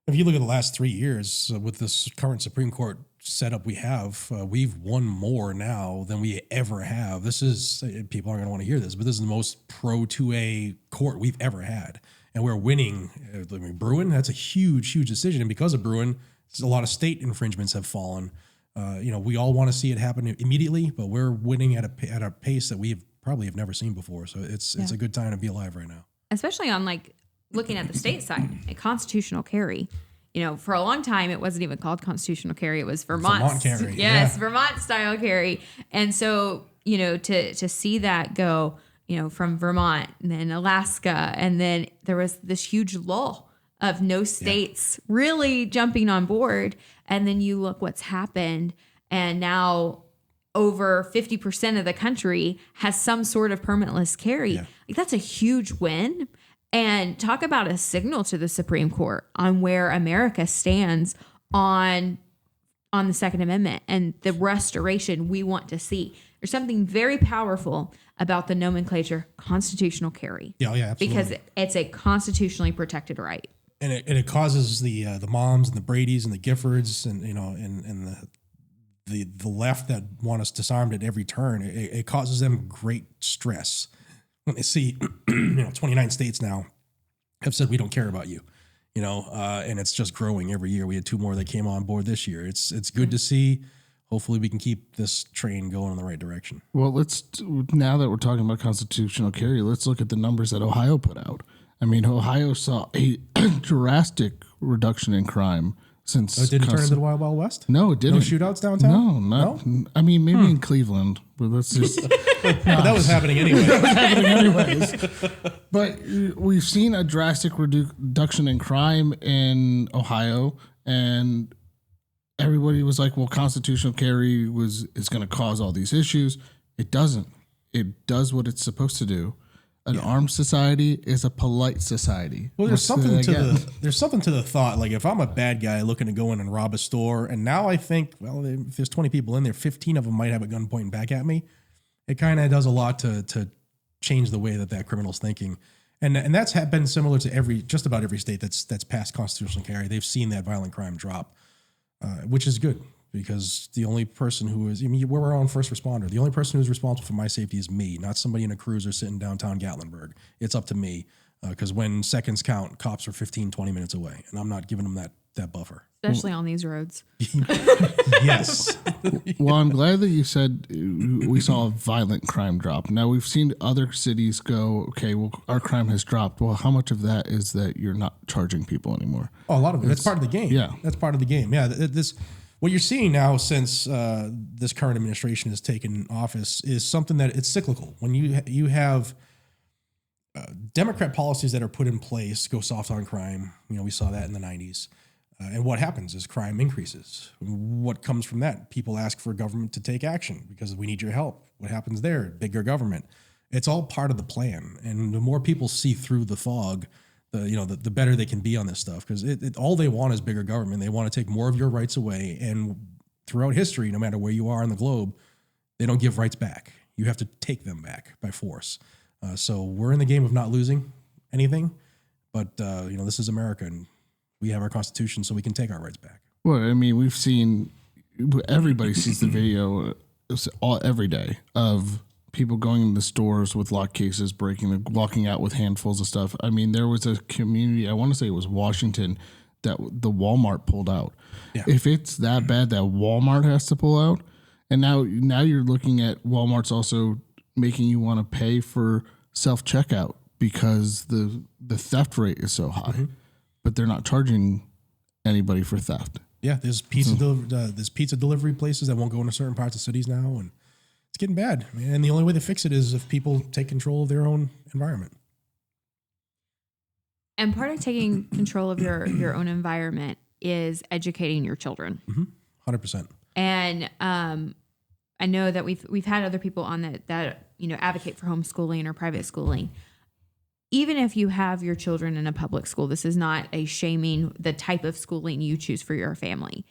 S1: If you look at the last 3 years with this current Supreme Court setup we have, we've won more now than we ever have. This is, people aren't going to want to hear this, but this is the most pro 2A court we've ever had. And we're winning. Bruin, that's a huge, huge decision. And because of Bruin, a lot of state infringements have fallen. We all want to see it happen immediately, but we're winning at a pace that we probably have never seen before. So it's a good time to be alive right now.
S2: Especially on looking at the state side, a constitutional carry. For a long time, it wasn't even called constitutional carry. It was Vermont
S1: carry.
S2: Yes,
S1: yeah.
S2: Vermont style carry. And so, to see that go, from Vermont and then Alaska, and then there was this huge lull of no states really jumping on board. And then you look what's happened. And now over 50% of the country has some sort of permitless carry.
S1: Yeah.
S2: That's a huge win. And talk about a signal to the Supreme Court on where America stands on the Second Amendment and the restoration we want to see. There's something very powerful about the nomenclature constitutional carry.
S1: Yeah, absolutely.
S2: Because it's a constitutionally protected right.
S1: And it causes the moms and the Bradys and the Giffords and and the left that want us disarmed at every turn. It causes them great stress when they see 29 states now have said we don't care about you. And it's just growing every year. We had 2 more that came on board this year. It's good to see. Hopefully we can keep this train going in the right direction.
S3: Well, now that we're talking about constitutional carry, let's look at the numbers that Ohio put out. I mean, Ohio saw a drastic reduction in crime since.
S1: Oh, it didn't turn into the Wild Wild West?
S3: No, it didn't.
S1: No shootouts downtown?
S3: No. I mean, maybe in Cleveland, but let's just.
S1: But that was happening anyway.
S3: But we've seen a drastic reduction in crime in Ohio, and everybody was like, well, constitutional carry is going to cause all these issues. It doesn't. It does what it's supposed to do. An armed society is a polite society.
S1: Well, there's something to the thought. Like if I'm a bad guy looking to go in and rob a store, and now I think, well, if there's 20 people in there, 15 of them might have a gun pointing back at me. It kind of does a lot to change the way that criminal's thinking, and that's been similar to just about every state that's passed constitutional carry. They've seen that violent crime drop, which is good. Because the only person we're our own first responder. The only person who's responsible for my safety is me, not somebody in a cruiser sitting downtown Gatlinburg. It's up to me. Because when seconds count, cops are 15, 20 minutes away. And I'm not giving them that buffer.
S2: Especially on these roads.
S1: Yes.
S3: Well, I'm glad that you said we saw a violent crime drop. Now, we've seen other cities go, okay, well, our crime has dropped. Well, how much of that is that you're not charging people anymore?
S1: Oh, a lot of it. That's part of the game.
S3: Yeah.
S1: That's part of the game. Yeah. What you're seeing now since this current administration has taken office is something that it's cyclical. When you have Democrat policies that are put in place, go soft on crime. We saw that in the 90s. And what happens is crime increases. What comes from that? People ask for government to take action because we need your help. What happens there? Bigger government. It's all part of the plan. And the more people see through the fog, the better they can be on this stuff, because all they want is bigger government. They want to take more of your rights away. And throughout history, no matter where you are in the globe, they don't give rights back. You have to take them back by force. So we're in the game of not losing anything. But, this is America, and we have our Constitution, so we can take our rights back.
S3: Well, I mean, everybody sees the video every day of people going into stores with lock cases, walking out with handfuls of stuff. I mean, there was a community, I want to say it was Washington, that the Walmart pulled out. Yeah. If it's that bad that Walmart has to pull out, and now you're looking at Walmart's also making you want to pay for self-checkout because the theft rate is so high, but they're not charging anybody for theft.
S1: Yeah, there's pizza delivery places that won't go into certain parts of cities now, and it's getting bad. And the only way to fix it is if people take control of their own environment.
S2: And part of taking control of your own environment is educating your children.
S1: 100%.
S2: And I know that we've had other people on that advocate for homeschooling or private schooling. Even if you have your children in a public school, this is not a shaming the type of schooling you choose for your family.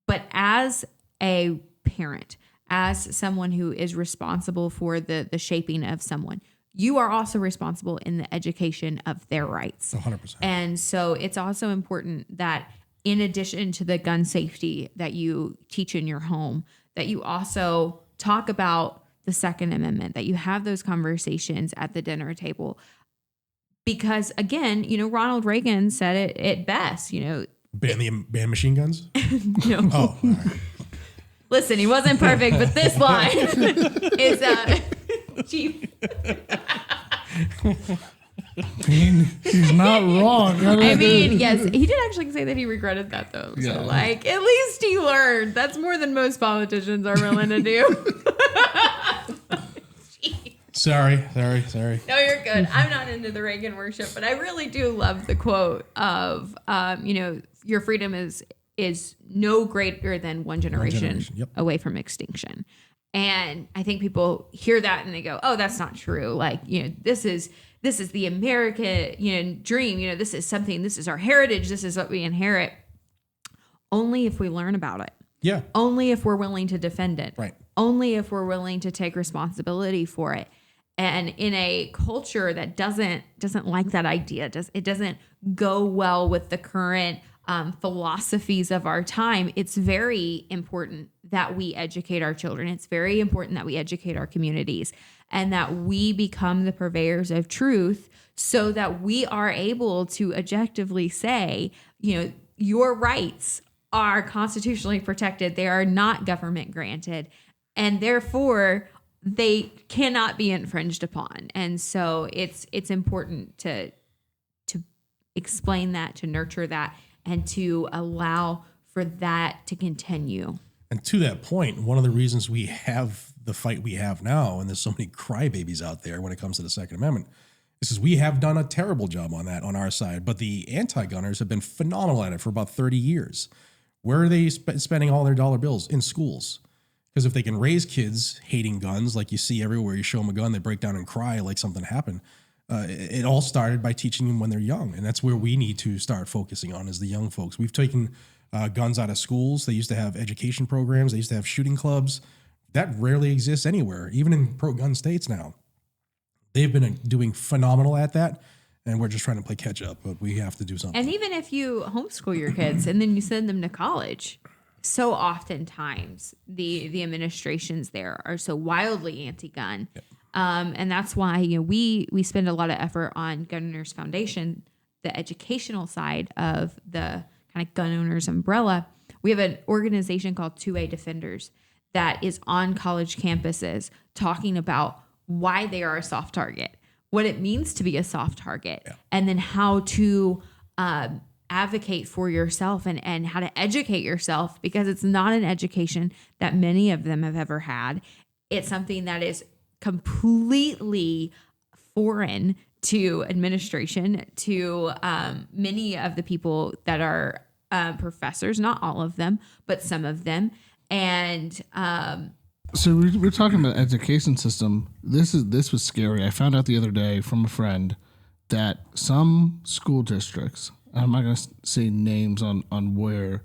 S2: But as a parent, as someone who is responsible for the shaping of someone, you are also responsible in the education of their rights.
S1: 100%.
S2: And so it's also important that in addition to the gun safety that you teach in your home, that you also talk about the Second Amendment, that you have those conversations at the dinner table. Because again, Ronald Reagan said it best,
S1: Ban machine guns?
S2: No.
S1: Oh, all right.
S2: Listen, he wasn't perfect, but this line is chief.
S3: He's not wrong.
S2: I mean, yes, he did actually say that he regretted that though.
S3: Yeah.
S2: So at least he learned. That's more than most politicians are willing to do.
S1: Sorry.
S2: No, you're good. I'm not into the Reagan worship, but I really do love the quote of, your freedom is no greater than one generation
S1: Yep.
S2: away from extinction. And I think people hear that and they go, oh, that's not true. This is the American, dream. This is our heritage. This is what we inherit. only if we learn about it.
S1: Yeah.
S2: Only if we're willing to defend it.
S1: Right.
S2: Only if we're willing to take responsibility for it. And in a culture that doesn't like that idea, it doesn't go well with the current philosophies of our time, it's very important that we educate our children. It's very important that we educate our communities and that we become the purveyors of truth so that we are able to objectively say, your rights are constitutionally protected. They are not government granted. And therefore, they cannot be infringed upon. And so it's important to explain that, to nurture that, and to allow for that to continue.
S1: And to that point, one of the reasons we have the fight we have now, and there's so many crybabies out there when it comes to the Second Amendment, is because we have done a terrible job on that on our side. But the anti-gunners have been phenomenal at it for about 30 years. Where are they spending all their dollar bills? In schools. Because if they can raise kids hating guns, like you see everywhere, you show them a gun, they break down and cry like something happened. It all started by teaching them when they're young. And that's where we need to start focusing on, is the young folks. We've taken guns out of schools. They used to have education programs. They used to have shooting clubs. That rarely exists anywhere, even in pro-gun states now. They've been doing phenomenal at that. And we're just trying to play catch up, but we have to do something.
S2: And even if you homeschool your kids and then you send them to college, so oftentimes the administrations there are so wildly anti-gun. Yep. And that's why we spend a lot of effort on Gun Owners Foundation, the educational side of the kind of gun owners umbrella. We have an organization called 2A Defenders that is on college campuses talking about why they are a soft target, what it means to be a soft target, and then how to advocate for yourself and how to educate yourself, because it's not an education that many of them have ever had. It's something that is completely foreign to administration, to many of the people that are professors, not all of them, but some of them. And
S3: so we're talking about education system. This was scary. I found out the other day from a friend that some school districts, I'm not going to say names on where,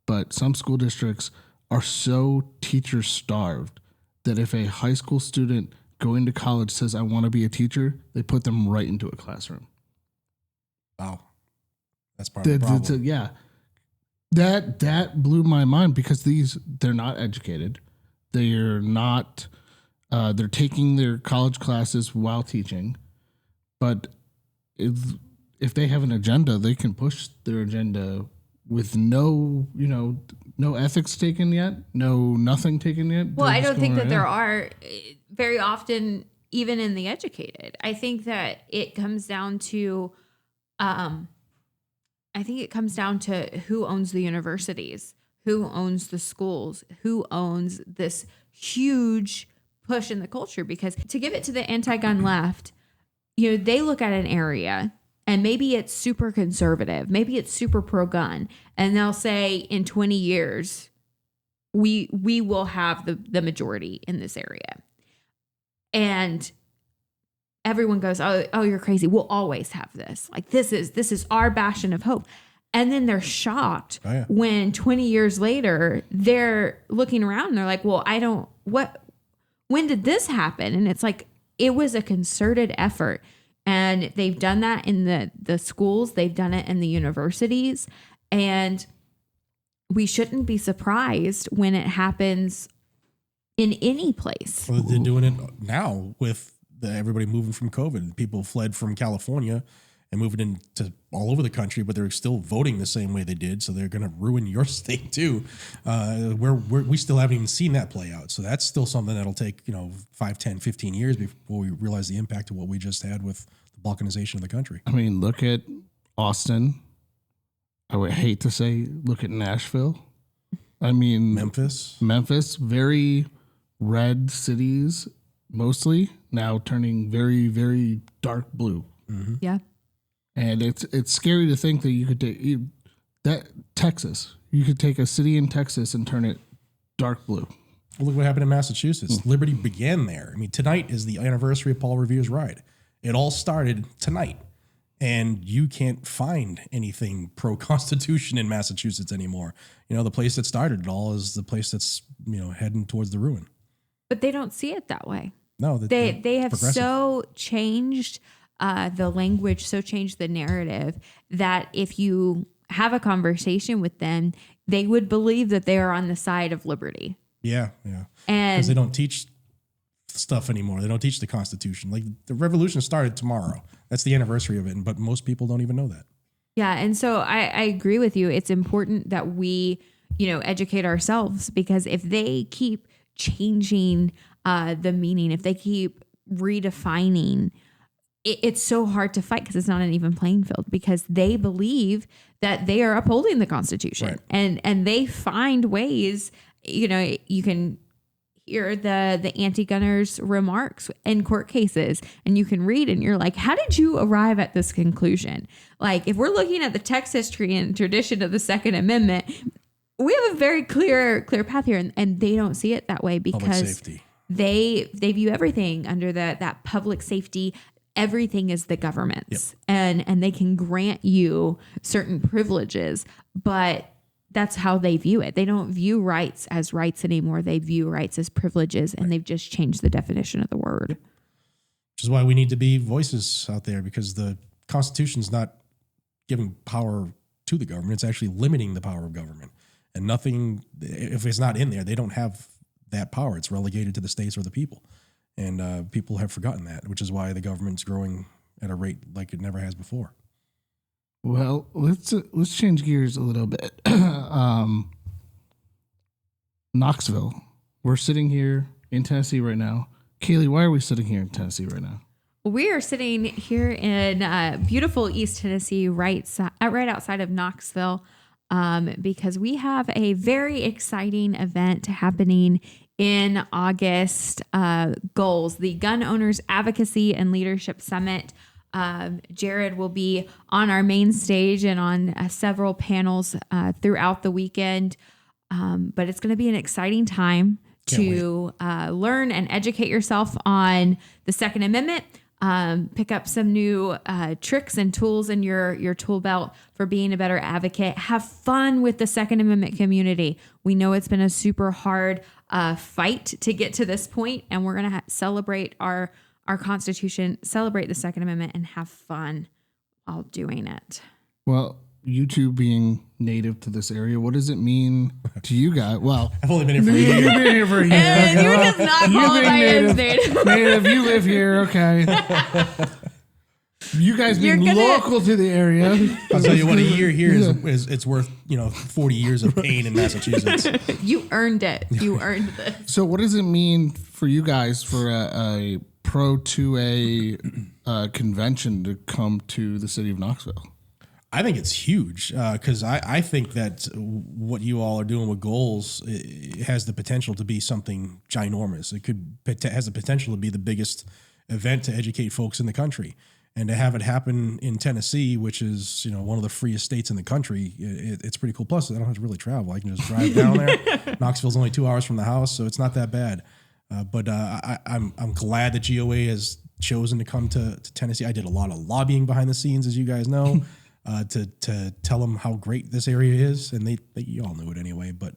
S3: but some school districts are so teacher starved that if a high school student going to college says, I want to be a teacher, they put them right into a classroom.
S1: Wow. That's part of the problem.
S3: Yeah. That blew my mind, because they're not educated. They're not, they're taking their college classes while teaching, but if they have an agenda, they can push their agenda with no ethics taken yet, nothing taken yet.
S2: Well, I don't think that there are very often, even in the educated. I think that it comes down to, who owns the universities, who owns the schools, who owns this huge push in the culture. Because to give it to the anti-gun left, they look at an area and maybe it's super conservative, maybe it's super pro-gun, and they'll say in 20 years, we will have the majority in this area. And everyone goes, oh, you're crazy. We'll always have this. Like, this is our bastion of hope. And then they're shocked when 20 years later, they're looking around and they're like, well, when did this happen? And it's like, it was a concerted effort. And they've done that in the schools. They've done it in the universities. And we shouldn't be surprised when it happens in any place.
S1: Well, they're doing it now with everybody moving from COVID. People fled from California and moving into all over the country, but they're still voting the same way they did. So they're going to ruin your state too. We still haven't even seen that play out. So that's still something that'll take 5, 10, 15 years before we realize the impact of what we just had with the balkanization of the country.
S3: I mean, look at Austin. I would hate to say, look at Nashville. I mean,
S1: Memphis,
S3: very red cities, mostly now turning very, very dark blue.
S1: Mm-hmm.
S2: Yeah.
S3: And it's scary to think that you could take Texas. You could take a city in Texas and turn it dark blue.
S1: Well, look what happened in Massachusetts. Liberty began there. I mean, tonight is the anniversary of Paul Revere's ride. It all started tonight And you can't find anything pro-Constitution in Massachusetts anymore. You know, the place that started it all is the place that's, you know, heading towards the ruin.
S2: But they don't see it that way.
S1: No,
S2: They have so changed the language, so changed the narrative that if you have a conversation with them, they would believe that they are on the side of liberty.
S1: Yeah.
S2: And
S1: because they don't teach stuff anymore. They don't teach the Constitution. Like the revolution started tomorrow. That's the anniversary of it. But most people don't even know that.
S2: yeah. And so I agree with you. It's important that we, you know, educate ourselves, because if they keep changing the meaning, if they keep redefining, it's so hard to fight, because it's not an even playing field, because they believe that they are upholding the Constitution.
S1: Right.
S2: And they find ways, you know, you can hear the anti-gunners remarks in court cases, and you can read and you're like, how did you arrive at this conclusion? Like, if we're looking at the text, history, and tradition of the Second Amendment, we have a very clear path here, and they don't see it that way, because they view everything under that public safety. Everything is the government's. Yep. And they can grant you certain privileges, but that's how they view it. They don't view rights as rights anymore. They view rights as privileges, and they've just changed the definition of the word.
S1: Which is why we need to be voices out there, because the Constitution's not giving power to the government. It's actually limiting the power of government. And nothing, if it's not in there, they don't have that power. It's relegated to the states or the people. And people have forgotten that, which is why the government's growing at a rate like it never has before.
S3: Well, let's change gears a little bit. Knoxville. We're sitting here in Tennessee right now. Kailey, why are we sitting here in Tennessee right now?
S2: We are sitting here in beautiful East Tennessee, right outside of Knoxville, because we have a very exciting event happening in August. Goals, the Gun Owners Advocacy and Leadership Summit. Jared will be on our main stage and on several panels throughout the weekend. But it's going to be an exciting time to learn and educate yourself on the Second Amendment. Pick up some new tricks and tools in your tool belt for being a better advocate. Have fun with the Second Amendment community. We know it's been a super hard fight to get to this point, and we're going to celebrate our Constitution, celebrate the Second Amendment, and have fun while doing it.
S3: Well, you two being native to this area, what does it mean to you guys? Well,
S1: I've only been here for a year.
S3: You've been here for a year.
S2: And you just not qualify as native.
S3: Native, you live here, okay. You guys being local to the area.
S1: I'll tell you what, a year here is it's worth 40 years of pain in Massachusetts.
S2: You earned it. You earned this.
S3: So what does it mean for you guys for a Pro 2A convention to come to the city of Knoxville?
S1: I think it's huge because I think that what you all are doing with goals, it has the potential to be something ginormous. It has the potential to be the biggest event to educate folks in the country. And to have it happen in Tennessee, which is one of the freest states in the country, it's pretty cool. Plus, I don't have to really travel. I can just drive down there. Knoxville's only 2 hours from the house, so it's not that bad. But I'm glad that GOA has chosen to come to Tennessee. I did a lot of lobbying behind the scenes, as you guys know, to tell them how great this area is, and they you all knew it anyway. But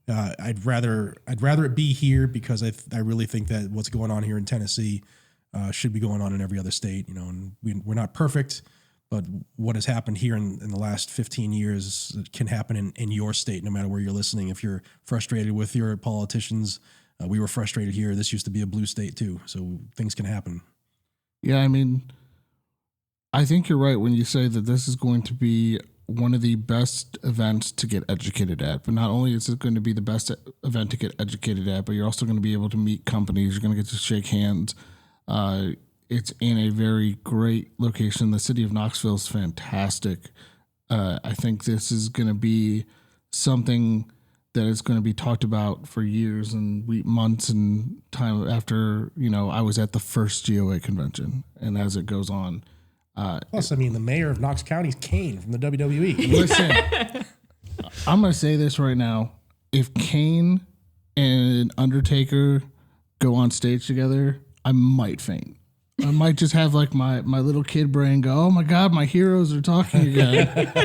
S1: I'd rather it be here because I really think that what's going on here in Tennessee should be going on in every other state. And we're not perfect, but what has happened here in the last 15 years can happen in your state, no matter where you're listening. If you're frustrated with your politicians, we were frustrated here. This used to be a blue state too, so things can happen.
S3: Yeah, I mean, I think you're right when you say that this is going to be one of the best events to get educated at. But not only is it going to be the best event to get educated at, but you're also going to be able to meet companies. You're going to get to shake hands. It's in a very great location. The city of Knoxville is fantastic. I think this is going to be something that is going to be talked about for years and months and time after, I was at the first GOA convention, and as it goes on.
S1: Plus, the mayor of Knox County is Kane from the WWE.
S3: Listen, I'm going to say this right now. If Kane and Undertaker go on stage together, I might faint. I might just have like my little kid brain go, oh my God, my heroes are talking again.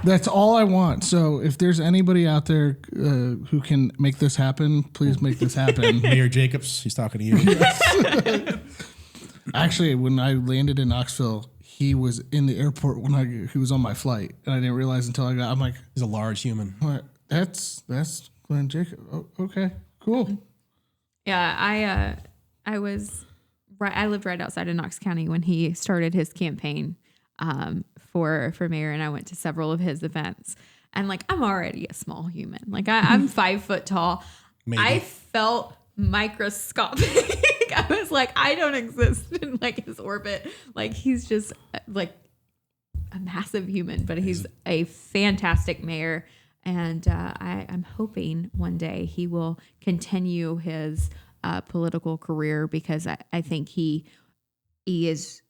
S3: That's all I want. So if there's anybody out there who can make this happen, please make this happen.
S1: Mayor Jacobs, he's talking to you.
S3: Actually, when I landed in Knoxville, he was in the airport when he was on my flight, and I didn't realize until I'm like,
S1: He's a large human.
S3: what? That's Glenn Jacob. Oh, okay, cool.
S2: Yeah, I lived right outside of Knox County when he started his campaign for mayor, and I went to several of his events. And like, I'm already a small human. Like I'm 5 foot tall.
S1: Maybe.
S2: I felt microscopic. I was like, I don't exist in like his orbit. Like he's just like a massive human, but he's a fantastic mayor. And I'm hoping one day he will continue his political career, because I think he is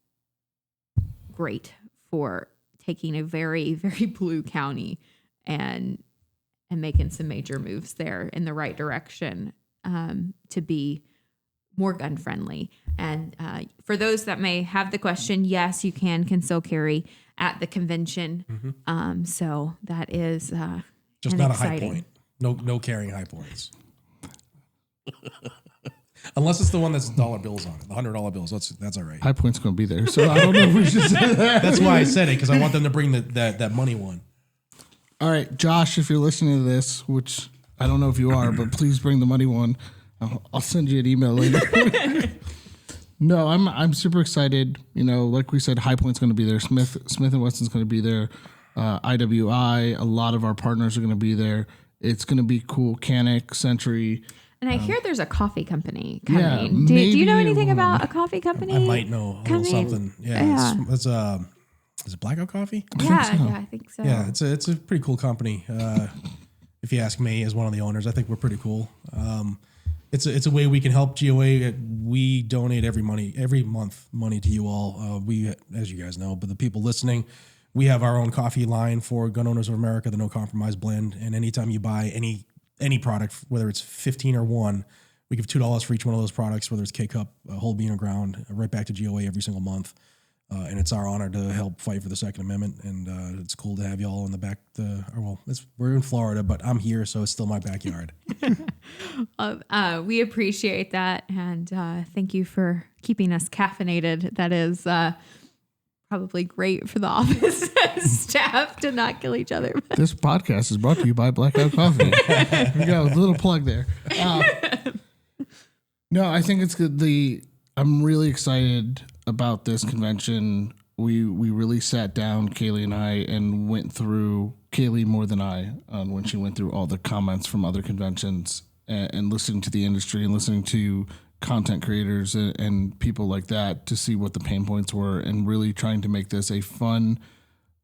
S2: great for taking a very, very blue county and making some major moves there in the right direction to be more gun friendly. And for those that may have the question, yes, you can conceal carry at the convention.
S1: Mm-hmm.
S2: So that is
S1: just not
S2: exciting.
S1: a high point. No carrying high points. Unless it's the one that's dollar bills on it, the $100 bills. That's all right.
S3: High Point's going to be there, so I don't know if we should say that.
S1: That's why I said it, because I want them to bring that money one.
S3: All right, Josh, if you're listening to this, which I don't know if you are, but please bring the money one. I'll send you an email later. No, I'm super excited. You know, like we said, High Point's going to be there. Smith and Wesson's going to be there. IWI, a lot of our partners are going to be there. It's going to be cool. Canic, Century.
S2: And I hear there's a coffee company coming.
S3: Yeah,
S2: Do you know
S3: maybe
S2: anything about a coffee company?
S1: I might know a little something. Yeah. It's is it Blackout Coffee?
S2: I think so.
S1: Yeah, it's a pretty cool company. If you ask me, as one of the owners, I think we're pretty cool. It's a way we can help GOA. We donate every month money to you all. We, as you guys know, but the people listening, we have our own coffee line for Gun Owners of America, the No Compromise blend. And anytime you buy any product, whether it's 15 or 1, we give $2 for each one of those products, whether it's K-Cup, whole bean or ground, right back to GOA every single month. And it's our honor to help fight for the Second Amendment. And it's cool to have you all in the back. We're in Florida, but I'm here, so it's still my backyard.
S2: We appreciate that. And thank you for keeping us caffeinated. That is probably great for the office staff to not kill each other.
S3: This podcast is brought to you by Blackout Coffee. Here we go, a little plug there. No, I think it's good. I'm really excited about this convention. We really sat down, Kailey and I, and went through, Kailey more than I, when she went through all the comments from other conventions and listening to the industry and listening to content creators and people like that to see what the pain points were, and really trying to make this a fun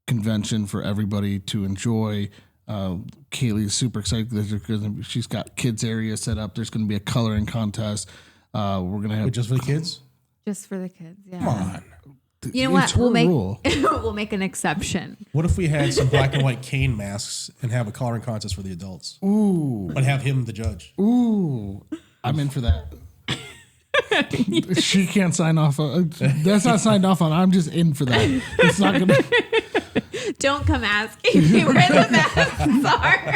S3: convention for everybody to enjoy. Kailey's super excited that she's got kids area set up. There's going to be a coloring contest. We're going to have
S1: Just for the kids?
S2: Just for the kids, yeah.
S1: Come on.
S2: You know
S3: It's
S2: what?
S3: her rule.
S2: We'll make an exception.
S1: What if we had some black and white cane masks and have a coloring contest for the adults?
S3: Ooh.
S1: But have him the judge.
S3: Ooh. I'm in for that. She can't sign off on. That's not signed off on. I'm just in for that. It's not going to.
S2: Don't come asking me where the masks are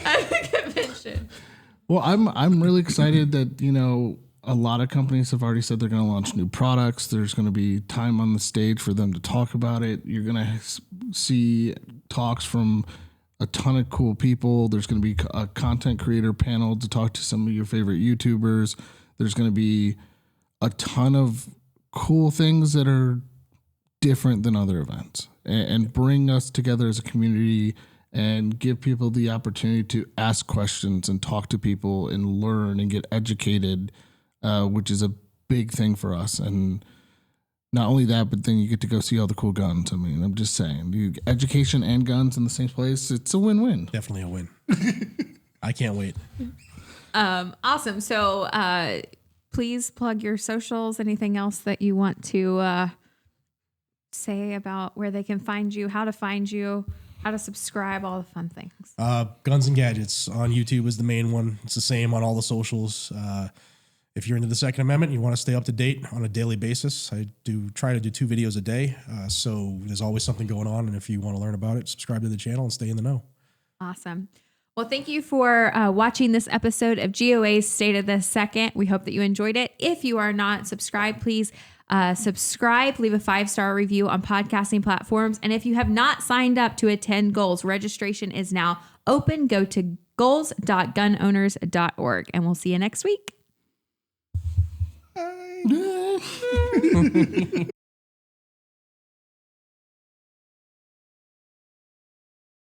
S2: at the convention.
S3: Well, I'm really excited that, you know, a lot of companies have already said they're going to launch new products. There's going to be time on the stage for them to talk about it. You're going to see talks from a ton of cool people. There's going to be a content creator panel to talk to some of your favorite YouTubers. There's going to be a ton of cool things that are different than other events and bring us together as a community and give people the opportunity to ask questions and talk to people and learn and get educated, which is a big thing for us. And not only that, but then you get to go see all the cool guns. I mean, I'm just saying, education and guns in the same place, it's a win-win.
S1: Definitely a win. I can't wait.
S2: Awesome. So please plug your socials. Anything else that you want to say about where they can find you, how to find you, how to subscribe, all the fun things.
S1: Guns and Gadgets on YouTube is the main one. It's the same on all the socials. If you're into the Second Amendment, you want to stay up to date on a daily basis. I do try to do 2 videos a day. So there's always something going on. And if you want to learn about it, subscribe to the channel and stay in the know.
S2: Awesome. Well, thank you for watching this episode of GOA's State of the Second. We hope that you enjoyed it. If you are not subscribed, please subscribe, leave a 5-star review on podcasting platforms. And if you have not signed up to attend Goals, registration is now open. Go to goals.gunowners.org and we'll see you next week.
S1: Bye.